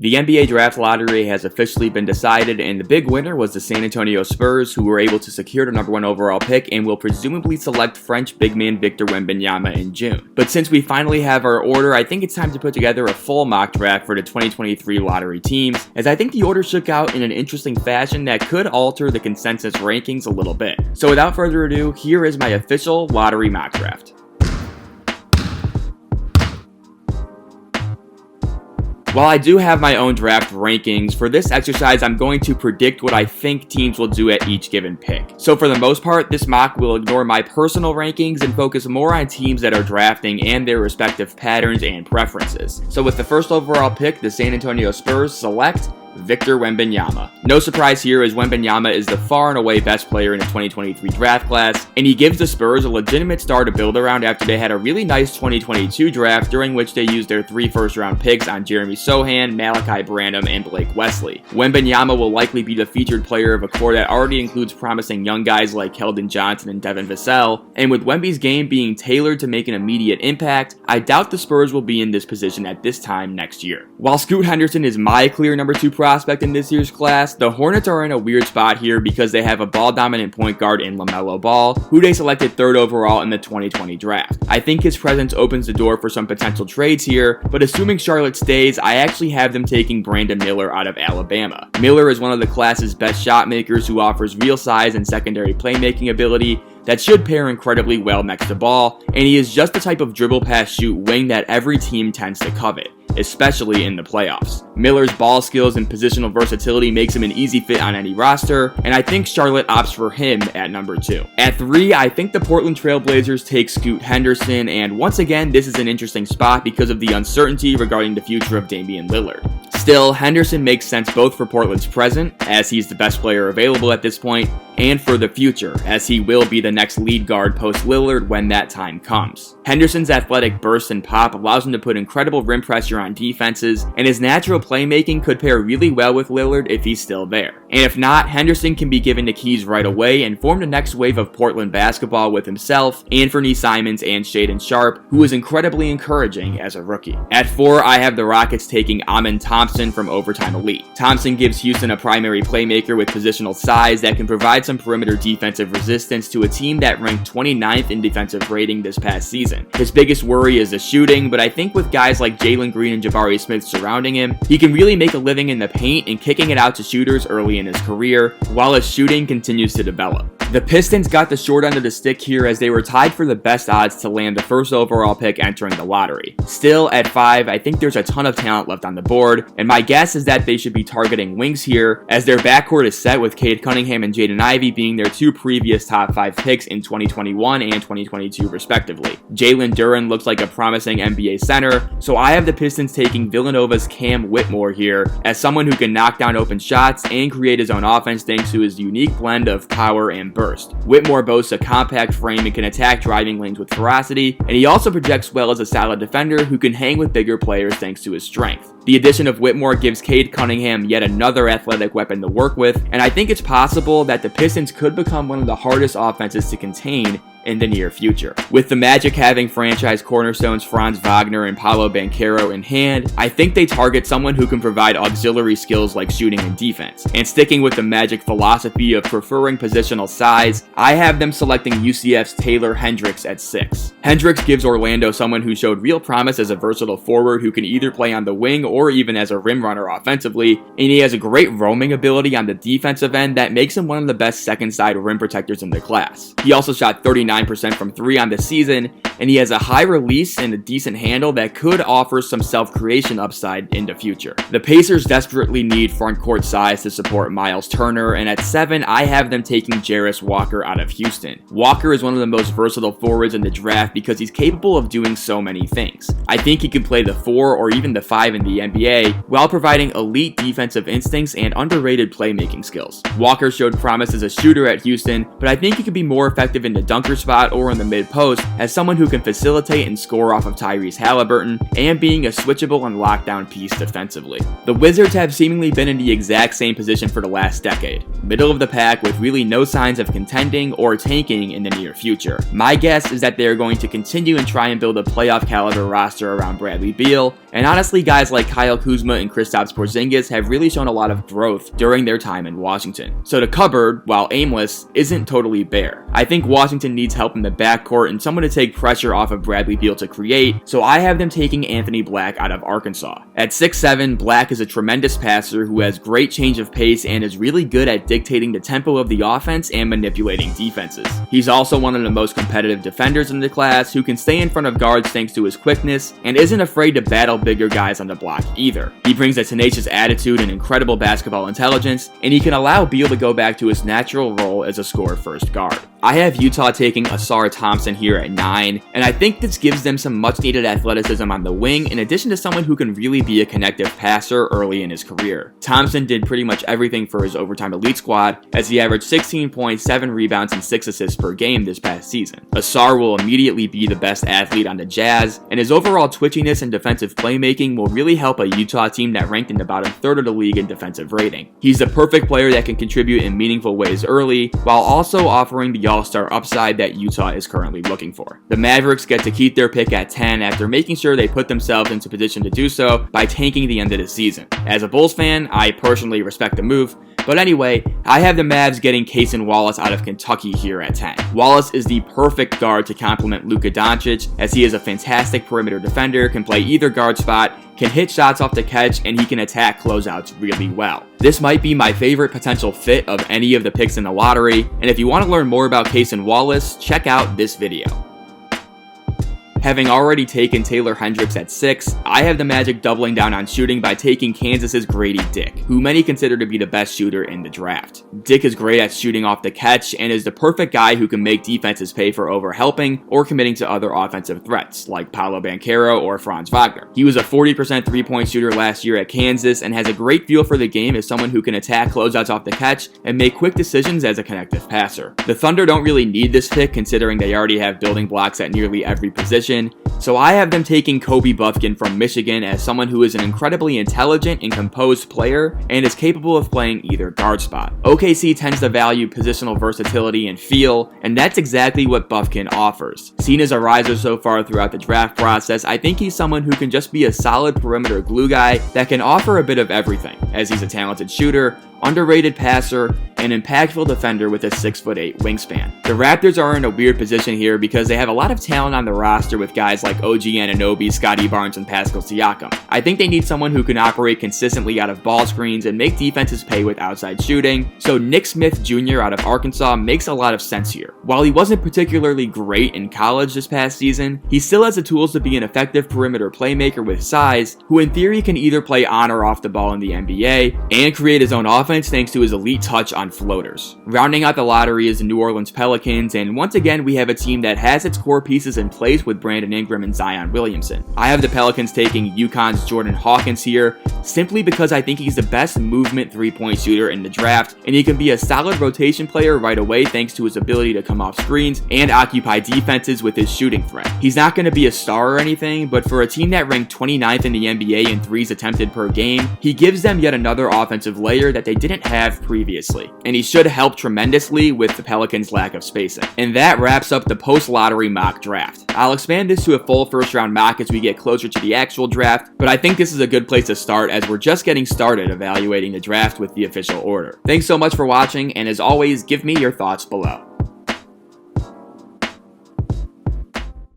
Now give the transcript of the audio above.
The NBA draft lottery has officially been decided, and the big winner was the San Antonio Spurs, who were able to secure the number 1 overall pick and will presumably select French big man Victor Wembanyama in June. But since we finally have our order, I think it's time to put together a full mock draft for the 2023 lottery teams, as I think the order shook out in an interesting fashion that could alter the consensus rankings a little bit. So without further ado, here is my official lottery mock draft. While I do have my own draft rankings, for this exercise I'm going to predict what I think teams will do at each given pick. So for the most part, this mock will ignore my personal rankings and focus more on teams that are drafting and their respective patterns and preferences. So with the first overall pick, the San Antonio Spurs select Victor Wembanyama. No surprise here, as Wembanyama is the far and away best player in the 2023 draft class, and he gives the Spurs a legitimate star to build around after they had a really nice 2022 draft during which they used their 3 first-round picks on Jeremy Sochan, Malachi Branham, and Blake Wesley. Wembanyama will likely be the featured player of a core that already includes promising young guys like Keldon Johnson and Devin Vassell, and with Wemby's game being tailored to make an immediate impact, I doubt the Spurs will be in this position at this time next year. While Scoot Henderson is my clear number 2 prospect in this year's class, the Hornets are in a weird spot here because they have a ball-dominant point guard in LaMelo Ball, who they selected 3rd overall in the 2020 draft. I think his presence opens the door for some potential trades here, but assuming Charlotte stays, I actually have them taking Brandon Miller out of Alabama. Miller is one of the class's best shot makers who offers real size and secondary playmaking ability that should pair incredibly well next to Ball, and he is just the type of dribble pass shoot wing that every team tends to covet, especially in the playoffs. Miller's ball skills and positional versatility makes him an easy fit on any roster, and I think Charlotte opts for him at number 2. At 3, I think the Portland Trailblazers take Scoot Henderson, and once again, this is an interesting spot because of the uncertainty regarding the future of Damian Lillard. Still, Henderson makes sense both for Portland's present, as he's the best player available at this point, and for the future, as he will be the next lead guard post-Lillard when that time comes. Henderson's athletic burst and pop allows him to put incredible rim pressure on defenses, and his natural playmaking could pair really well with Lillard if he's still there. And if not, Henderson can be given the keys right away and form the next wave of Portland basketball with himself, Anthony Simons, and Shaedon Sharpe, who is incredibly encouraging as a rookie. At 4, I have the Rockets taking Amen Thompson from Overtime Elite. Thompson gives Houston a primary playmaker with positional size that can provide some perimeter defensive resistance to a team that ranked 29th in defensive rating this past season. His biggest worry is the shooting, but I think with guys like Jalen Green and Jabari Smith surrounding him, he can really make a living in the paint and kicking it out to shooters early in his career, while his shooting continues to develop. The Pistons got the short end of the stick here as they were tied for the best odds to land the 1st overall pick entering the lottery. Still, at 5, I think there's a ton of talent left on the board, and my guess is that they should be targeting wings here, as their backcourt is set with Cade Cunningham and Jaden Ivey being their 2 previous top 5 picks in 2021 and 2022 respectively. Jalen Duren looks like a promising NBA center, so I have the Pistons taking Villanova's Cam Whitmore here as someone who can knock down open shots and create his own offense thanks to his unique blend of power and burst. Whitmore boasts a compact frame and can attack driving lanes with ferocity, and he also projects well as a solid defender who can hang with bigger players thanks to his strength. The addition of Whitmore gives Cade Cunningham yet another athletic weapon to work with, and I think it's possible that the Pistons could become one of the hardest offenses to contain in the near future. With the Magic having franchise cornerstones Franz Wagner and Paolo Banchero in hand, I think they target someone who can provide auxiliary skills like shooting and defense. And sticking with the Magic philosophy of preferring positional size, I have them selecting UCF's Taylor Hendricks at 6. Hendricks gives Orlando someone who showed real promise as a versatile forward who can either play on the wing or even as a rim runner offensively, and he has a great roaming ability on the defensive end that makes him one of the best second side rim protectors in the class. He also shot 39% from 3 on the season, and he has a high release and a decent handle that could offer some self-creation upside in the future. The Pacers desperately need front court size to support Miles Turner, and at 7, I have them taking Jarris Walker out of Houston. Walker is one of the most versatile forwards in the draft because he's capable of doing so many things. I think he can play the 4 or even the 5 in the NBA while providing elite defensive instincts and underrated playmaking skills. Walker showed promise as a shooter at Houston, but I think he could be more effective in the dunker spot or in the mid-post as someone who can facilitate and score off of Tyrese Halliburton and being a switchable and lockdown piece defensively. The Wizards have seemingly been in the exact same position for the last decade, middle of the pack with really no signs of contending or tanking in the near future. My guess is that they are going to continue and try and build a playoff caliber roster around Bradley Beal And honestly, guys like Kyle Kuzma and Kristaps Porzingis have really shown a lot of growth during their time in Washington. So the cupboard, while aimless, isn't totally bare. I think Washington needs help in the backcourt and someone to take pressure off of Bradley Beal to create, so I have them taking Anthony Black out of Arkansas. At 6'7", Black is a tremendous passer who has great change of pace and is really good at dictating the tempo of the offense and manipulating defenses. He's also one of the most competitive defenders in the class who can stay in front of guards thanks to his quickness and isn't afraid to battle bigger guys on the block either. He brings a tenacious attitude and incredible basketball intelligence, and he can allow Beal to go back to his natural role as a score-first guard. I have Utah taking Ausar Thompson here at 9, and I think this gives them some much-needed athleticism on the wing in addition to someone who can really be a connective passer early in his career. Thompson did pretty much everything for his overtime elite squad as he averaged 16 points, 7 rebounds, and 6 assists per game this past season. Ausar will immediately be the best athlete on the Jazz, and his overall twitchiness and defensive playmaking will really help a Utah team that ranked in the bottom third of the league in defensive rating. He's the perfect player that can contribute in meaningful ways early, while also offering the all-star upside that Utah is currently looking for. The Mavericks get to keep their pick at 10 after making sure they put themselves into position to do so by tanking the end of the season. As a Bulls fan, I personally respect the move, but anyway, I have the Mavs getting Cason Wallace out of Kentucky here at 10. Wallace is the perfect guard to complement Luka Doncic, as he is a fantastic perimeter defender, can play either guard spot, can hit shots off the catch, and he can attack closeouts really well. This might be my favorite potential fit of any of the picks in the lottery, and if you want to learn more about Cason Wallace, check out this video. Having already taken Taylor Hendricks at 6, I have the Magic doubling down on shooting by taking Kansas's Grady Dick, who many consider to be the best shooter in the draft. Dick is great at shooting off the catch and is the perfect guy who can make defenses pay for overhelping or committing to other offensive threats, like Paolo Banchero or Franz Wagner. He was a 40% three-point shooter last year at Kansas and has a great feel for the game as someone who can attack closeouts off the catch and make quick decisions as a connective passer. The Thunder don't really need this pick considering they already have building blocks at nearly every position, so I have them taking Kobe Buffkin from Michigan as someone who is an incredibly intelligent and composed player and is capable of playing either guard spot. OKC tends to value positional versatility and feel, and that's exactly what Buffkin offers. Seen as a riser so far throughout the draft process, I think he's someone who can just be a solid perimeter glue guy that can offer a bit of everything, as he's a talented shooter, underrated passer, and impactful defender with a 6'8" wingspan. The Raptors are in a weird position here because they have a lot of talent on the roster with guys like OG Anunoby, Scotty Barnes, and Pascal Siakam. I think they need someone who can operate consistently out of ball screens and make defenses pay with outside shooting, so Nick Smith Jr. out of Arkansas makes a lot of sense here. While he wasn't particularly great in college this past season, he still has the tools to be an effective perimeter playmaker with size, who in theory can either play on or off the ball in the NBA, and create his own offense thanks to his elite touch on floaters. Rounding out the lottery is the New Orleans Pelicans, and once again we have a team that has its core pieces in place with Brandon Ingram and Zion Williamson. I have the Pelicans taking UConn's Jordan Hawkins here, simply because I think he's the best movement three-point shooter in the draft, and he can be a solid rotation player right away thanks to his ability to come off screens and occupy defenses with his shooting threat. He's not going to be a star or anything, but for a team that ranked 29th in the NBA in threes attempted per game, he gives them yet another offensive layer that they didn't have previously, and he should help tremendously with the Pelicans' lack of spacing. And that wraps up the post-lottery mock draft. I'll expand this to a full first-round mock as we get closer to the actual draft, but I think this is a good place to start as we're just getting started evaluating the draft with the official order. Thanks so much for watching, and as always, give me your thoughts below.